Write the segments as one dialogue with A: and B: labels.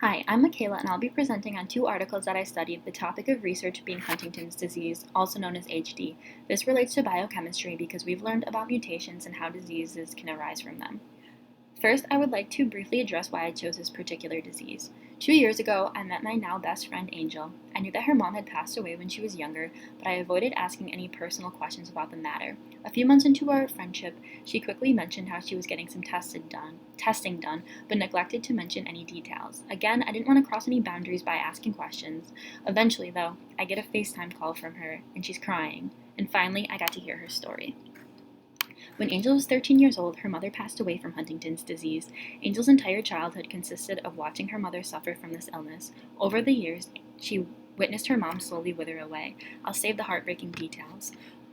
A: Hi, I'm Michaela, and I'll be presenting on two articles that I studied, the topic of research being Huntington's disease, also known as HD. This relates to biochemistry because we've learned about mutations and how diseases can arise from them. First, I would like to briefly address why I chose this particular disease. 2 years ago, I met my now best friend Angel. I knew that her mom had passed away when she was younger, but I avoided asking any personal questions about the matter. A few months into our friendship, she quickly mentioned how she was getting some testing done, but neglected to mention any details. Again, I didn't want to cross any boundaries by asking questions. Eventually, though, I get a FaceTime call from her, and she's crying. And finally, I got to hear her story. When Angel was 13 years old, her mother passed away from Huntington's disease. Angel's entire childhood consisted of watching her mother suffer from this illness. Over the years, she witnessed her mom slowly wither away. I'll save the heartbreaking details.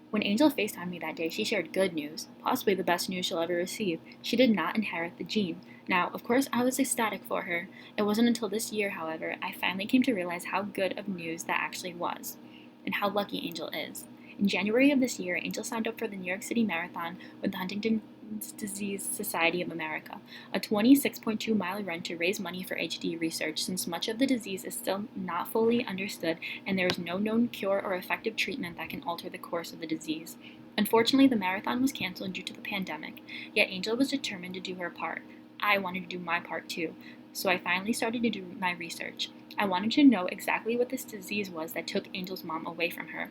A: When Angel FaceTimed me that day, she shared good news, possibly the best news she'll ever receive. She did not inherit the gene. Now, of course, I was ecstatic for her. It wasn't until this year, however, I finally came to realize how good of news that actually was, and how lucky Angel is. In January of this year, Angel signed up for the New York City Marathon with the Huntington's Disease Society of America, a 26.2-mile run to raise money for HD research, since much of the disease is still not fully understood and there is no known cure or effective treatment that can alter the course of the disease. Unfortunately, the marathon was canceled due to the pandemic, yet Angel was determined to do her part. I wanted to do my part too, so I finally started to do my research. I wanted to know exactly what this disease was that took Angel's mom away from her.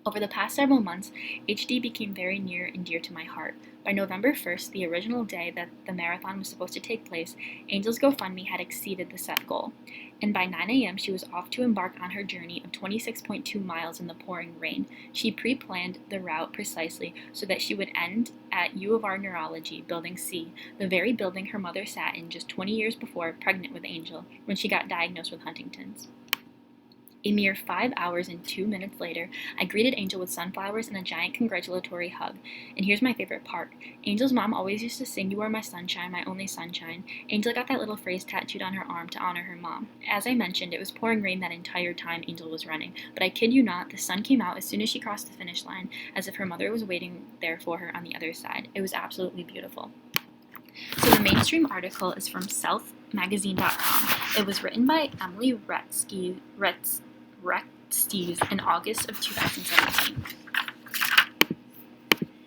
A: Over the past several months, HD became very near and dear to my heart. By November 1st, the original day that the marathon was supposed to take place, Angel's GoFundMe had exceeded the set goal. And by 9 a.m., she was off to embark on her journey of 26.2 miles in the pouring rain. She pre-planned the route precisely so that she would end at U of R Neurology, Building C, the very building her mother sat in just 20 years before, pregnant with Angel, when she got diagnosed with Huntington's. A mere 5 hours and 2 minutes later, I greeted Angel with sunflowers and a giant congratulatory hug. And here's my favorite part. Angel's mom always used to sing, "You are my sunshine, my only sunshine." Angel got that little phrase tattooed on her arm to honor her mom. As I mentioned, it was pouring rain that entire time Angel was running. But I kid you not, the sun came out as soon as she crossed the finish line, as if her mother was waiting there for her on the other side. It was absolutely beautiful. So the mainstream article is from southmagazine.com. It was written by Emily Retzstees in August of 2017.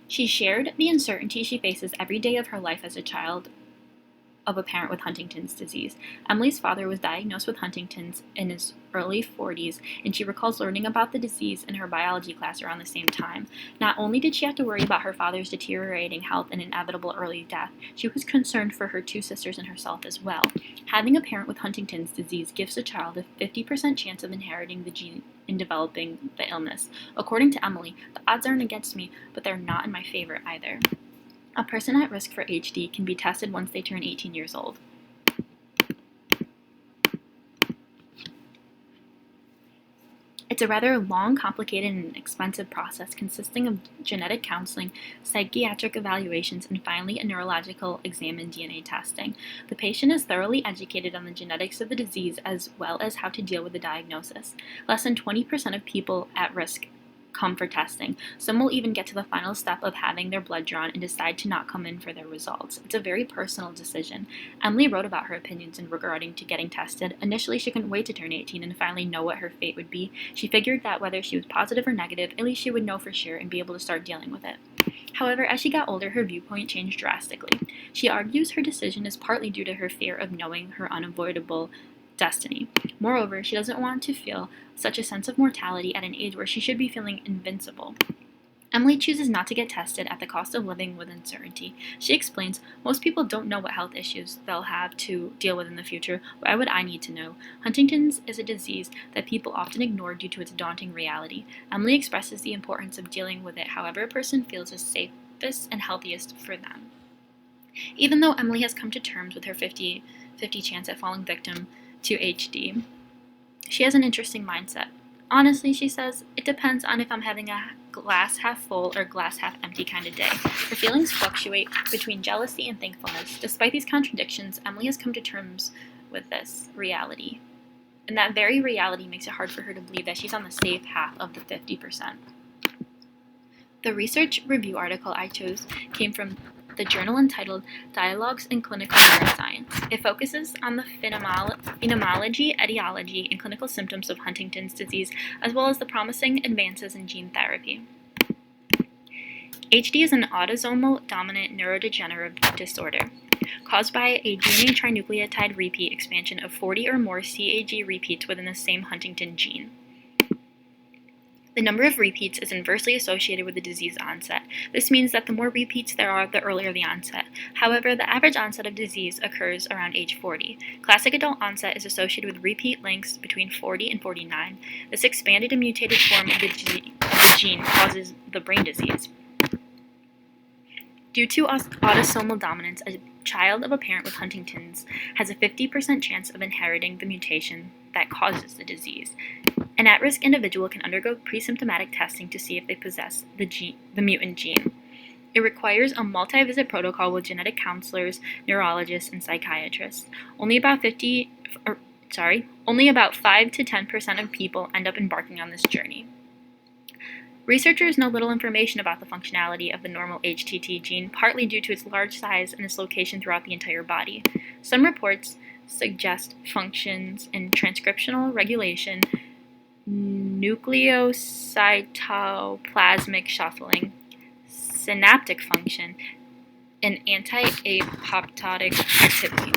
A: She shared the uncertainty she faces every day of her life as a child of a parent with Huntington's disease. Emily's father was diagnosed with Huntington's in his early 40s, and she recalls learning about the disease in her biology class around the same time. Not only did she have to worry about her father's deteriorating health and inevitable early death, she was concerned for her two sisters and herself as well. Having a parent with Huntington's disease gives a child a 50% chance of inheriting the gene in developing the illness. According to Emily, the odds aren't against me, but they're not in my favor either. A person at risk for HD can be tested once they turn 18 years old. It's a rather long, complicated, and expensive process consisting of genetic counseling, psychiatric evaluations, and finally a neurological exam and DNA testing. The patient is thoroughly educated on the genetics of the disease as well as how to deal with the diagnosis. Less than 20% of people at risk come for testing. Some will even get to the final step of having their blood drawn and decide to not come in for their results. It's a very personal decision. Emily wrote about her opinions in regarding to getting tested. Initially, she couldn't wait to turn 18 and finally know what her fate would be. She figured that whether she was positive or negative, at least she would know for sure and be able to start dealing with it. However, as she got older, her viewpoint changed drastically. She argues her decision is partly due to her fear of knowing her unavoidable destiny. Moreover, she doesn't want to feel such a sense of mortality at an age where she should be feeling invincible. Emily chooses not to get tested at the cost of living with uncertainty. She explains, "Most people don't know what health issues they'll have to deal with in the future. Why would I need to know? Huntington's is a disease that people often ignore due to its daunting reality." Emily expresses the importance of dealing with it however a person feels is safest and healthiest for them. Even though Emily has come to terms with her 50-50 chance at falling victim to HD, she has an interesting mindset. Honestly, she says, it depends on if I'm having a glass half full or glass half empty kind of day. Her feelings fluctuate between jealousy and thankfulness. Despite these contradictions, Emily has come to terms with this reality. And that very reality makes it hard for her to believe that she's on the safe half of the 50%. The research review article I chose came from the journal entitled Dialogues in Clinical Neuroscience. It focuses on the phenomenology, etiology, and clinical symptoms of Huntington's disease, as well as the promising advances in gene therapy. HD is an autosomal dominant neurodegenerative disorder caused by a DNA trinucleotide repeat expansion of 40 or more CAG repeats within the same Huntington gene. The number of repeats is inversely associated with the disease onset. This means that the more repeats there are, the earlier the onset. However, the average onset of disease occurs around age 40. Classic adult onset is associated with repeat lengths between 40 and 49. This expanded and mutated form of the gene causes the brain disease. Due to autosomal dominance, a child of a parent with Huntington's has a 50% chance of inheriting the mutation that causes the disease. An at-risk individual can undergo pre-symptomatic testing to see if they possess the mutant gene. It requires a multi-visit protocol with genetic counselors, neurologists, and psychiatrists. Only about 5 to 10% of people end up embarking on this journey. Researchers know little information about the functionality of the normal HTT gene, partly due to its large size and its location throughout the entire body. Some reports suggest functions in transcriptional regulation, nucleocytoplasmic shuffling, synaptic function, and anti-apoptotic activity.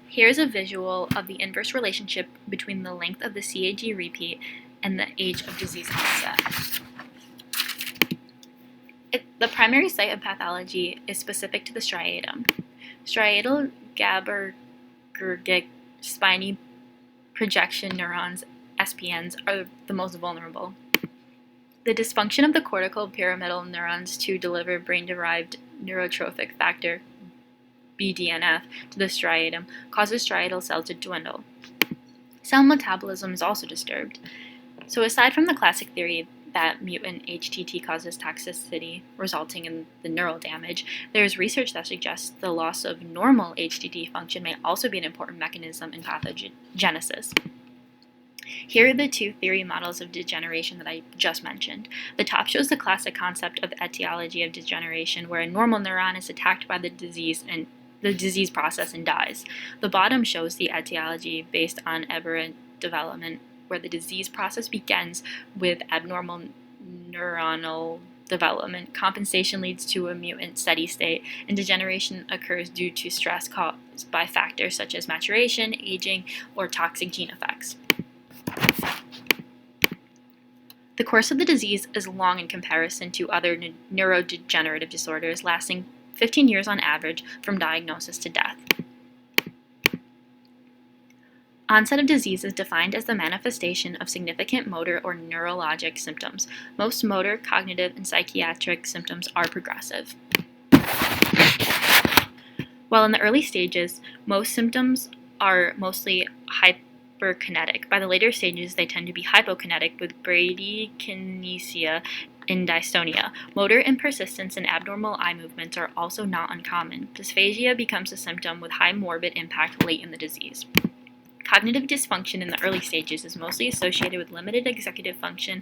A: Here's a visual of the inverse relationship between the length of the CAG repeat and the age of disease onset. The primary site of pathology is specific to the striatum. Striatal GABAergic spiny projection neurons, SPNs, are the most vulnerable. The dysfunction of the cortical pyramidal neurons to deliver brain-derived neurotrophic factor, BDNF, to the striatum causes striatal cells to dwindle. Cell metabolism is also disturbed. So aside from the classic theory that mutant HTT causes toxicity resulting in the neural damage, there is research that suggests the loss of normal HTT function may also be an important mechanism in pathogenesis. Here are the two theory models of degeneration that I just mentioned. The top shows the classic concept of the etiology of degeneration, where a normal neuron is attacked by the disease process and dies. The bottom shows the etiology based on aberrant development, where the disease process begins with abnormal neuronal development. Compensation leads to a mutant steady state, and degeneration occurs due to stress caused by factors such as maturation, aging, or toxic gene effects. The course of the disease is long in comparison to other neurodegenerative disorders, lasting 15 years on average from diagnosis to death. Onset of disease is defined as the manifestation of significant motor or neurologic symptoms. Most motor, cognitive, and psychiatric symptoms are progressive. While in the early stages, most symptoms are mostly hyperkinetic. By the later stages, they tend to be hypokinetic with bradykinesia and dystonia. Motor impersistence and abnormal eye movements are also not uncommon. Dysphagia becomes a symptom with high morbid impact late in the disease. Cognitive dysfunction in the early stages is mostly associated with limited executive function.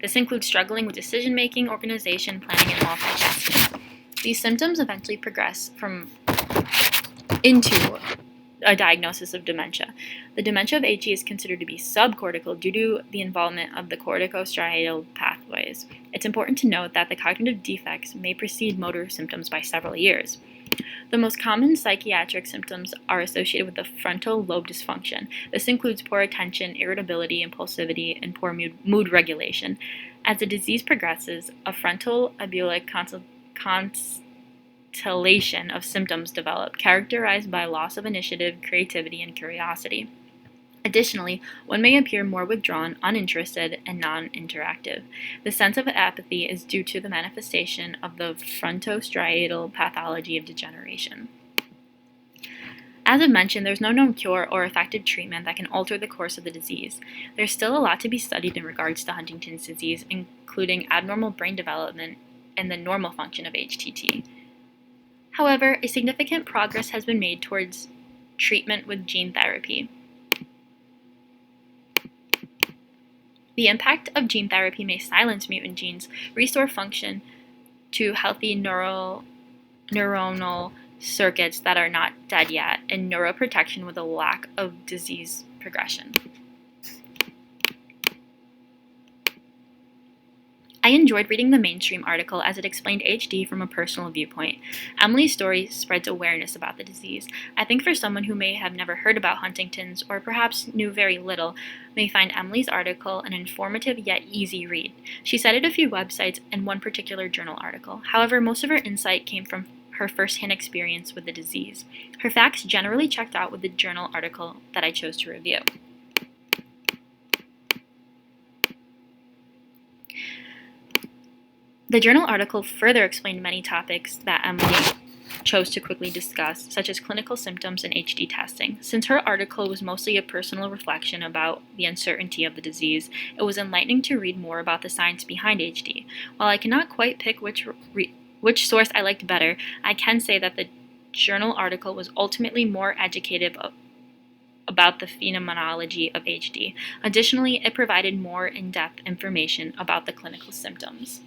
A: This includes struggling with decision-making, organization, planning, and multitasking. These symptoms eventually progress into a diagnosis of dementia. The dementia of HE is considered to be subcortical due to the involvement of the corticostriatal pathways. It's important to note that the cognitive defects may precede motor symptoms by several years. The most common psychiatric symptoms are associated with the frontal lobe dysfunction. This includes poor attention, irritability, impulsivity, and poor mood regulation. As the disease progresses, a frontal ebulic constellation of symptoms develop, characterized by loss of initiative, creativity, and curiosity. Additionally, one may appear more withdrawn, uninterested, and non-interactive. The sense of apathy is due to the manifestation of the frontostriatal pathology of degeneration. As I've mentioned, there's no known cure or effective treatment that can alter the course of the disease. There's still a lot to be studied in regards to Huntington's disease, including abnormal brain development and the normal function of HTT. However, a significant progress has been made towards treatment with gene therapy. The impact of gene therapy may silence mutant genes, restore function to healthy neuronal circuits that are not dead yet, and neuroprotection with a lack of disease progression. I enjoyed reading the mainstream article as it explained HD from a personal viewpoint. Emily's story spreads awareness about the disease. I think for someone who may have never heard about Huntington's or perhaps knew very little, may find Emily's article an informative yet easy read. She cited a few websites and one particular journal article. However, most of her insight came from her first-hand experience with the disease. Her facts generally checked out with the journal article that I chose to review. The journal article further explained many topics that Emily chose to quickly discuss, such as clinical symptoms and HD testing. Since her article was mostly a personal reflection about the uncertainty of the disease, it was enlightening to read more about the science behind HD. While I cannot quite pick which source I liked better, I can say that the journal article was ultimately more educative about the phenomenology of HD. Additionally, it provided more in-depth information about the clinical symptoms.